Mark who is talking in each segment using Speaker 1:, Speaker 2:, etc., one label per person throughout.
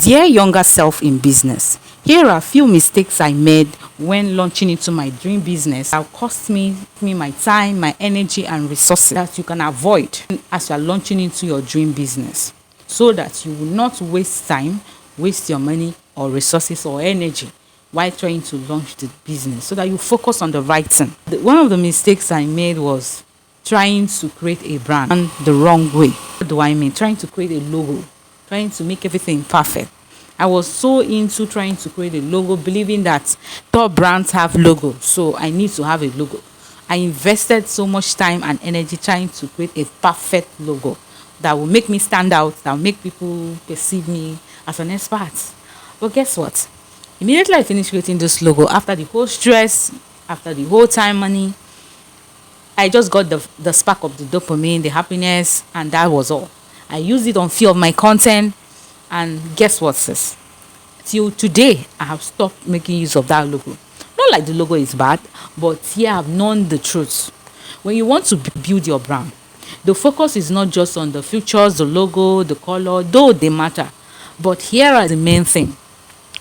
Speaker 1: Dear younger self in business, here are a few mistakes I made when launching into my dream business that cost me my time, my energy, and resources that you can avoid as you are launching into your dream business so that you will not waste time, waste your money or resources or energy while trying to launch the business so that you focus on the right thing. One of the mistakes I made was trying to create a brand the wrong way. What do I mean? Trying to create a logo, trying to make everything perfect. I was so into trying to create a logo, believing that top brands have logo, so I need to have a logo. I invested so much time and energy trying to create a perfect logo that will make me stand out, that will make people perceive me as an expert. But guess what? Immediately I finished creating this logo, after the whole stress, after the whole time, money, I just got the spark of the dopamine, the happiness, and that was all. I used it on few of my content, and guess what, sis? Till today, I have stopped making use of that logo. Not like the logo is bad, but here I've known the truth. When you want to build your brand, the focus is not just on the features, the logo, the color, though they matter. But here are the main thing.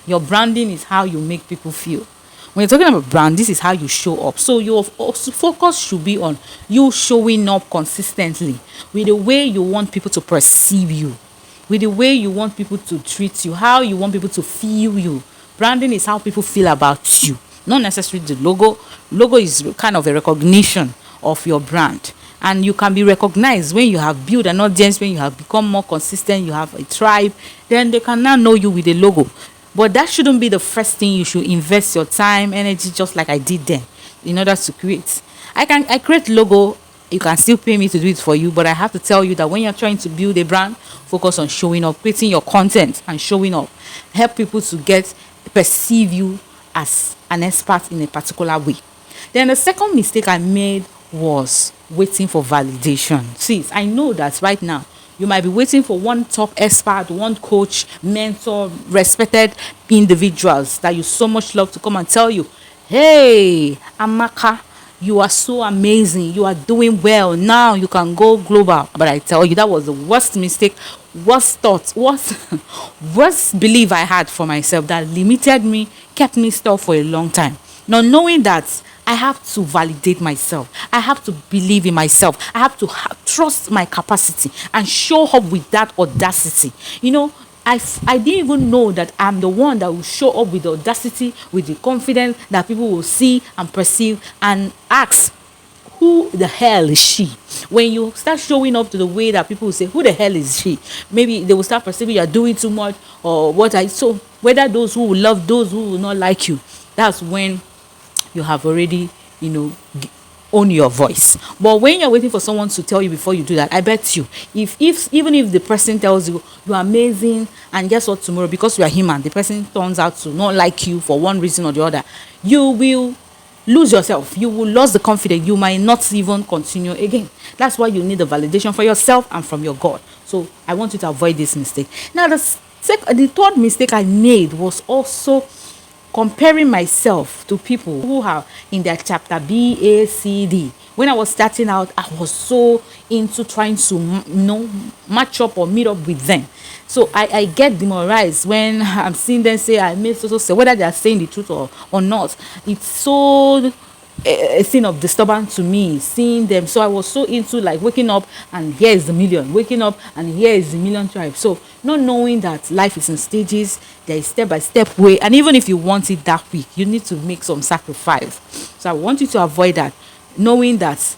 Speaker 1: Your branding is how you make people feel. When you're talking about brand, this is how you show up. So your focus should be on you showing up consistently with the way you want people to perceive you, with the way you want people to treat you, how you want people to feel you. Branding is how people feel about you, not necessarily the logo. Logo is kind of a recognition of your brand. And you can be recognized when you have built an audience, when you have become more consistent, you have a tribe, then they can now know you with a logo. But that shouldn't be the first thing you should invest your time, energy, just like I did then, in order to create. I create logo. You can still pay me to do it for you, but I have to tell you that when you're trying to build a brand, focus on showing up, creating your content and showing up. Help people to perceive you as an expert in a particular way. Then the second mistake I made was waiting for validation. See, I know that right now you might be waiting for one top expert, one coach, mentor, respected individuals that you so much love to come and tell you, hey, Amaka, you are so amazing. You are doing well. Now you can go global. But I tell you, that was the worst mistake, worst thought, worst belief I had for myself that limited me, kept me stuck for a long time. Not knowing that I have to validate myself. I have to believe in myself. I have to trust my capacity and show up with that audacity. I didn't even know that I'm the one that will show up with the audacity, with the confidence that people will see and perceive and ask, who the hell is she? When you start showing up to the way that people will say, who the hell is she? Maybe they will start perceiving you are doing too much or so whether those who will love, those who will not like you, that's when you have already, own your voice. But when you're waiting for someone to tell you before you do that, I bet you, even if the person tells you you're amazing, and guess what, tomorrow, because you are human, the person turns out to not like you for one reason or the other, you will lose yourself. You will lose the confidence. You might not even continue again. That's why you need the validation for yourself and from your God. So I want you to avoid this mistake. Now the third mistake I made was also comparing myself to people who are in their chapter B, A, C, D. When I was starting out, I was so into trying to, match up or meet up with them. So I get demoralized when I'm seeing them say I made so, whether they are saying the truth or not. It's so a thing of disturbance to me seeing them. So I was so into like waking up and here is the million, waking up and here is the million tribe. So not knowing that life is in stages, there is step-by-step way, and even if you want it that week, you need to make some sacrifice. So I want you to avoid that, knowing that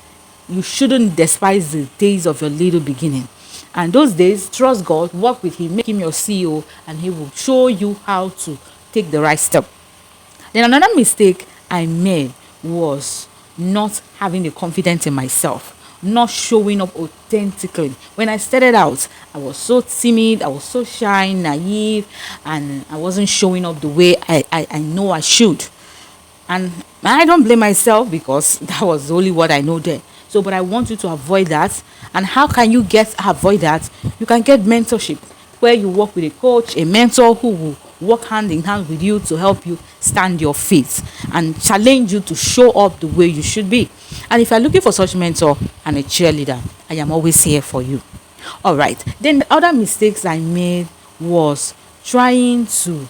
Speaker 1: you shouldn't despise the days of your little beginning. And those days, trust God, work with him, make him your CEO, and he will show you how to take the right step. Then another mistake I made was not having the confidence in myself, not showing up authentically. When I started out, I was so timid, I was so shy, naive, and I wasn't showing up the way I know I should. And I don't blame myself because that was only what I know then. So, but I want you to avoid that. And how can you avoid that? You can get mentorship where you work with a coach, a mentor who will work hand in hand with you to help you stand your feet and challenge you to show up the way you should be. And if you're looking for such mentor and a cheerleader, I am always here for you. All right. Then the other mistakes I made was trying to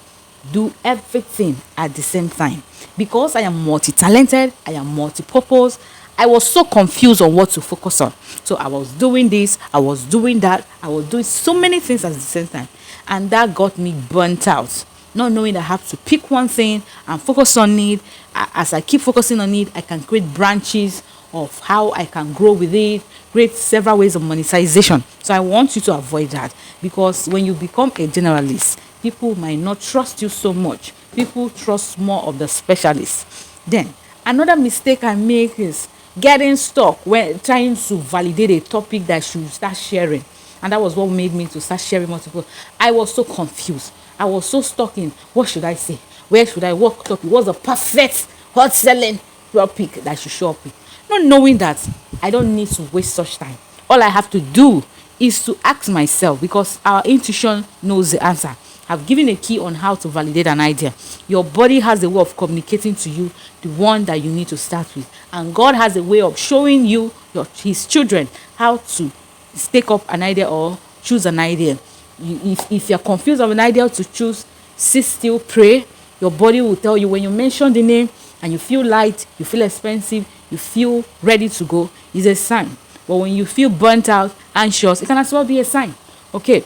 Speaker 1: do everything at the same time. Because I am multi-talented, I am multi-purpose, I was so confused on what to focus on. So I was doing this, I was doing that, I was doing so many things at the same time. And that got me burnt out. Not knowing that I have to pick one thing and focus on it. As I keep focusing on it, I can create branches of how I can grow with it, create several ways of monetization. So I want you to avoid that, because when you become a generalist, people might not trust you so much. People trust more of the specialists. Then another mistake I make is getting stuck when trying to validate a topic that I should start sharing. And that was what made me to start sharing multiple. I was so confused. I was so stuck in, what should I say? Where should I work topic? What's the perfect hot selling topic that I should show up with? Not knowing that I don't need to waste such time. All I have to do is to ask myself, because our intuition knows the answer. I've given a key on how to validate an idea. Your body has a way of communicating to you the one that you need to start with. And God has a way of showing you, his children, how to stake up an idea or choose an idea. If you're confused of an idea to choose, sit still, pray. Your body will tell you when you mention the name and you feel light, you feel expensive, you feel ready to go, is a sign. But when you feel burnt out, anxious, it can as well be a sign. Okay.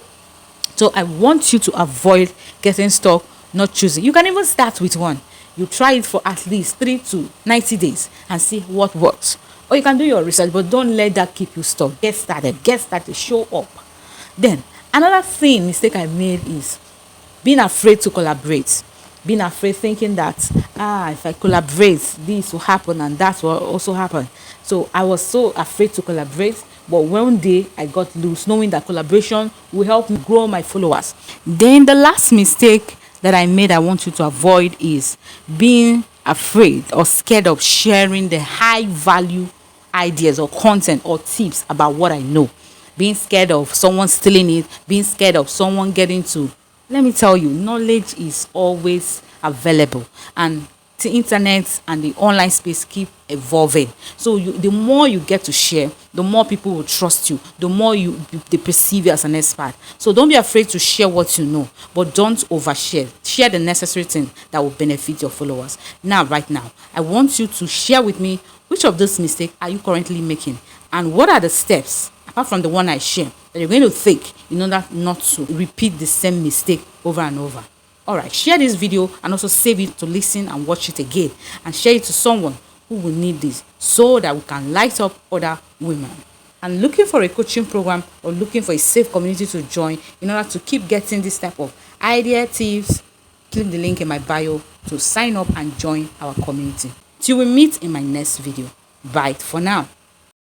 Speaker 1: So I want you to avoid getting stuck, not choosing. You can even start with one. You try it for at least 3 to 90 days and see what works. Or you can do your research, but don't let that keep you stuck. Get started, show up. Then another mistake I made is being afraid to collaborate. Being afraid, thinking that if I collaborate, this will happen and that will also happen. So I was so afraid to collaborate. But one day I got loose, knowing that collaboration will help me grow my followers. Then the last mistake that I made, I want you to avoid, is being afraid or scared of sharing the high value ideas or content or tips about what I know. Being scared of someone stealing it, being scared of someone getting to. Let me tell you, knowledge is always available, and the internet and the online space keep evolving. So the more you get to share, the more people will trust you, the more they perceive you as an expert. So don't be afraid to share what you know, but don't overshare. Share the necessary thing that will benefit your followers. Right now, I want you to share with me, which of those mistakes are you currently making, and what are the steps, apart from the one I share, that you're going to take in order not to repeat the same mistake over and over. Alright, share this video and also save it to listen and watch it again, and share it to someone who will need this, so that we can light up other women. And looking for a coaching program or looking for a safe community to join in order to keep getting this type of idea tips, click the link in my bio to sign up and join our community. Till we meet in my next video. Bye for now.